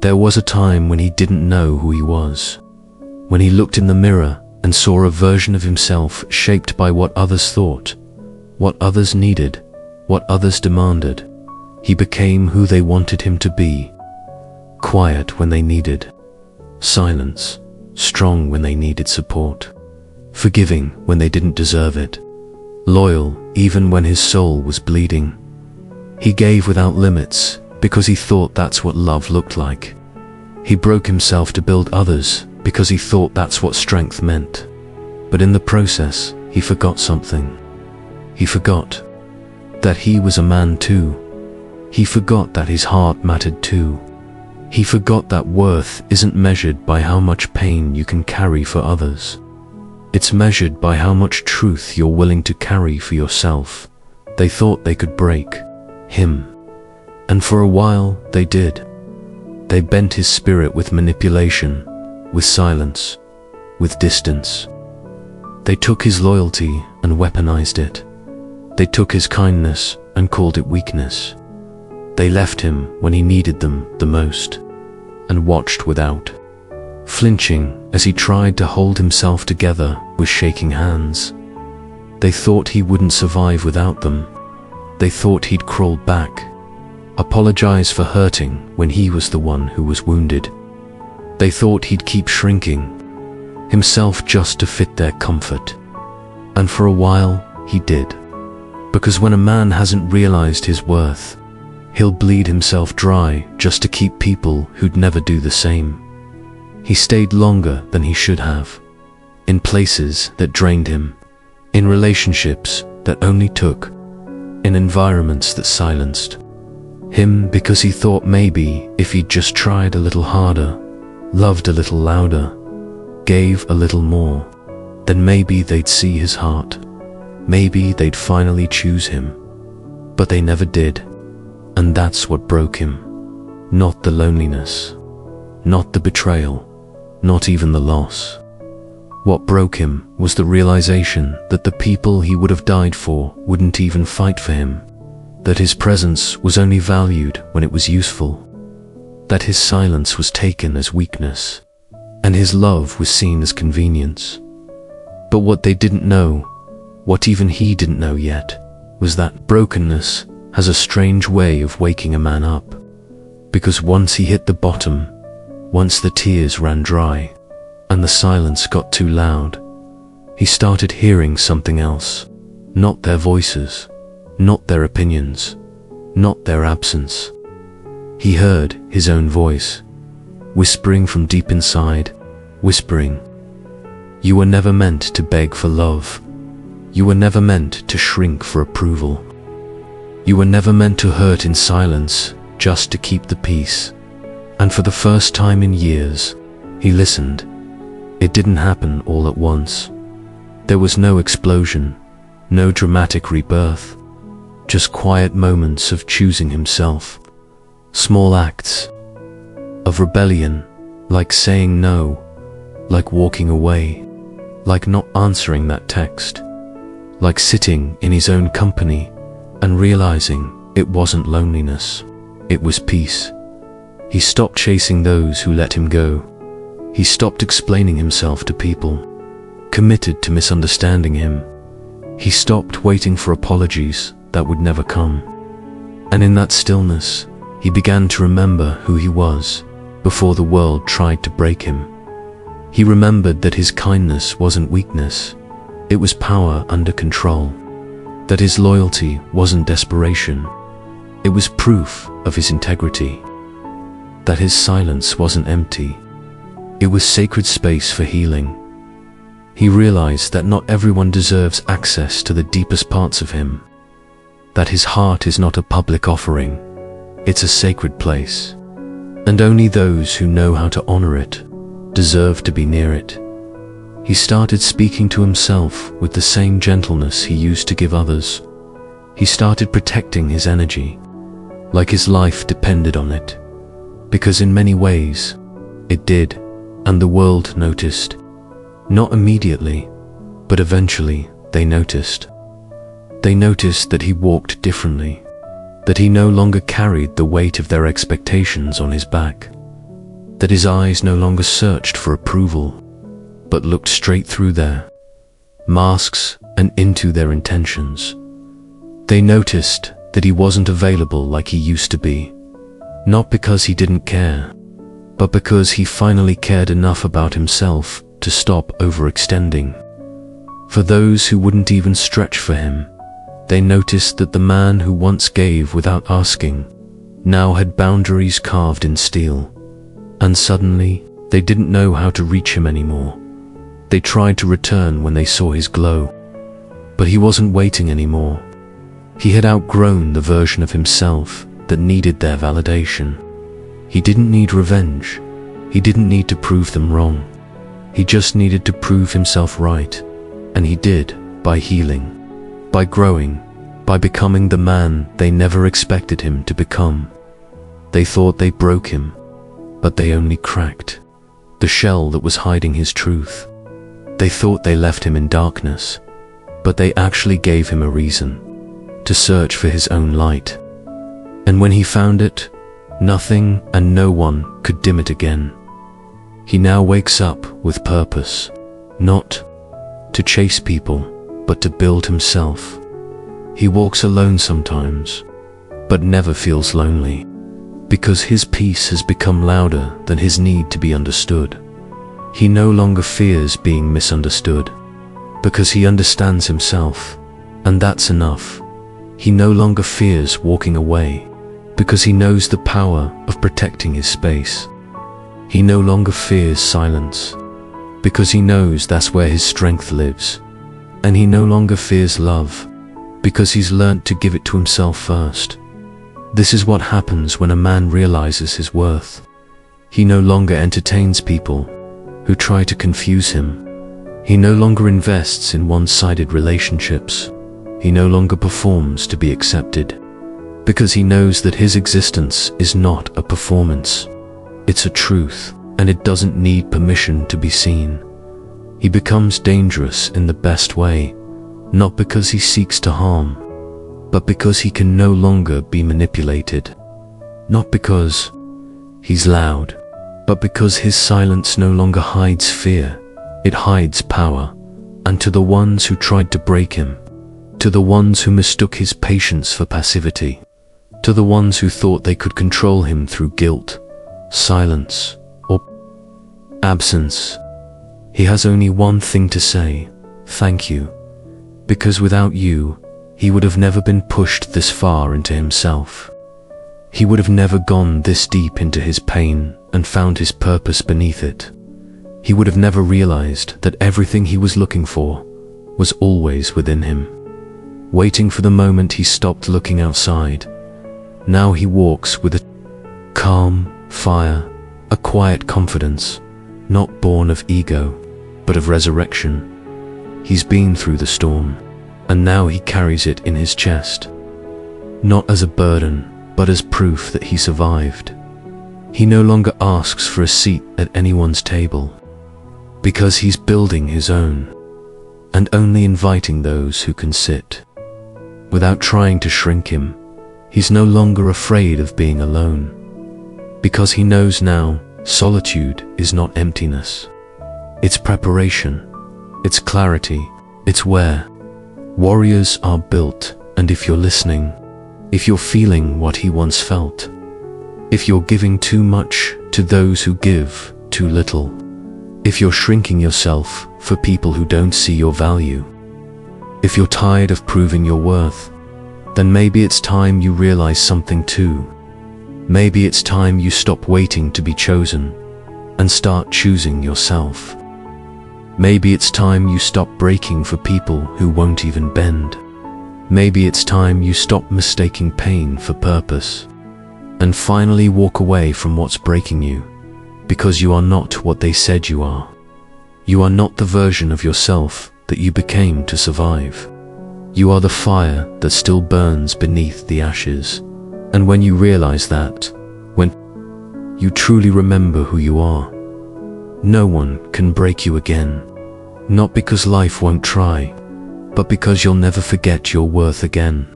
There was a time when he didn't know who he was, when he looked in the mirror and saw a version of himself shaped by what others thought, what others needed, what others demanded. He became who they wanted him to be, quiet when they needed silence, strong when they needed support, forgiving when they didn't deserve it, loyal even when his soul was bleeding. He gave without limits because he thought that's what love looked like. He broke himself to build others because he thought that's what strength meant. But in the process, he forgot something. He forgot that he was a man too. He forgot that his heart mattered too. He forgot that worth isn't measured by how much pain you can carry for others. It's measured by how much truth you're willing to carry for yourself. They thought they could break him, and for a while they did. They bent his spirit with manipulation, with silence, with distance. They took his loyalty and weaponized it. They took his kindness and called it weakness. They left him when he needed them the most, and watched without flinching as he tried to hold himself together with shaking hands. They thought he wouldn't survive without them. They thought he'd crawl back, apologize for hurting when he was the one who was wounded. They thought he'd keep shrinking himself just to fit their comfort. And for a while, he did. Because when a man hasn't realized his worth, he'll bleed himself dry just to keep people who'd never do the same. He stayed longer than he should have, in places that drained him, in relationships that only took, in environments that silenced him, because he thought maybe if he'd just tried a little harder, loved a little louder, gave a little more, then maybe they'd see his heart. Maybe they'd finally choose him. But they never did. And that's what broke him. Not the loneliness, not the betrayal, not even the loss. What broke him was the realization that the people he would have died for wouldn't even fight for him, that his presence was only valued when it was useful, that his silence was taken as weakness, and his love was seen as convenience. But what they didn't know, what even he didn't know yet, was that brokenness has a strange way of waking a man up. Because once he hit the bottom, once the tears ran dry, and the silence got too loud, he started hearing something else. Not their voices, not their opinions, not their absence. He heard his own voice, whispering from deep inside, whispering, "You were never meant to beg for love. You were never meant to shrink for approval. You were never meant to hurt in silence just to keep the peace." And for the first time in years, he listened. It didn't happen all at once. There was no explosion, no dramatic rebirth, just quiet moments of choosing himself, small acts of rebellion, like saying no, like walking away, like not answering that text, like sitting in his own company and realizing it wasn't loneliness, it was peace. He stopped chasing those who let him go. He stopped explaining himself to people, committed to misunderstanding him. He stopped waiting for apologies that would never come. And in that stillness, he began to remember who he was before the world tried to break him. He remembered that his kindness wasn't weakness, it was power under control. That his loyalty wasn't desperation, it was proof of his integrity. That his silence wasn't empty, it was sacred space for healing. He realized that not everyone deserves access to the deepest parts of him. That his heart is not a public offering, it's a sacred place. And only those who know how to honor it deserve to be near it. He started speaking to himself with the same gentleness he used to give others. He started protecting his energy, like his life depended on it. Because in many ways, it did, and the world noticed. Not immediately, but eventually they noticed. They noticed that he walked differently, that he no longer carried the weight of their expectations on his back, that his eyes no longer searched for approval, but looked straight through their masks and into their intentions. They noticed that he wasn't available like he used to be, not because he didn't care, but because he finally cared enough about himself to stop overextending. For those who wouldn't even stretch for him, they noticed that the man who once gave without asking now had boundaries carved in steel, and suddenly they didn't know how to reach him anymore. They tried to return when they saw his glow, but he wasn't waiting anymore. He had outgrown the version of himself that needed their validation. He didn't need revenge. He didn't need to prove them wrong. He just needed to prove himself right, and he did by healing, by growing, by becoming the man they never expected him to become. They thought they broke him, but they only cracked the shell that was hiding his truth. They thought they left him in darkness, but they actually gave him a reason to search for his own light. And when he found it, nothing and no one could dim it again. He now wakes up with purpose, not to chase people, but to build himself. He walks alone sometimes, but never feels lonely, because his peace has become louder than his need to be understood. He no longer fears being misunderstood, because he understands himself, and that's enough. He no longer fears walking away, because he knows the power of protecting his space. He no longer fears silence, because he knows that's where his strength lives. And he no longer fears love, because he's learnt to give it to himself first. This is what happens when a man realizes his worth. He no longer entertains people who try to confuse him. He no longer invests in one-sided relationships. He no longer performs to be accepted, because he knows that his existence is not a performance. It's a truth, and it doesn't need permission to be seen. He becomes dangerous in the best way, not because he seeks to harm, but because he can no longer be manipulated. Not because he's loud, but because his silence no longer hides fear, it hides power. And to the ones who tried to break him, to the ones who mistook his patience for passivity, to the ones who thought they could control him through guilt, silence, or absence, he has only one thing to say: thank you. Because without you, he would have never been pushed this far into himself. He would have never gone this deep into his pain and found his purpose beneath it. He would have never realized that everything he was looking for was always within him, waiting for the moment he stopped looking outside. Now he walks with a calm fire, a quiet confidence, not born of ego, but of resurrection. He's been through the storm, and now he carries it in his chest, not as a burden, but as proof that he survived. He no longer asks for a seat at anyone's table, because he's building his own, and only inviting those who can sit. Without trying to shrink him, he's no longer afraid of being alone, because he knows now solitude is not emptiness. It's preparation, it's clarity, it's where warriors are built. And if you're listening, if you're feeling what he once felt, if you're giving too much to those who give too little, if you're shrinking yourself for people who don't see your value, if you're tired of proving your worth, then maybe it's time you realize something too. Maybe it's time you stop waiting to be chosen and start choosing yourself. Maybe it's time you stop breaking for people who won't even bend. Maybe it's time you stop mistaking pain for purpose and finally walk away from what's breaking you, because you are not what they said you are. You are not the version of yourself that you became to survive. You are the fire that still burns beneath the ashes. And when you realize that, when you truly remember who you are, no one can break you again. Not because life won't try, but because you'll never forget your worth again.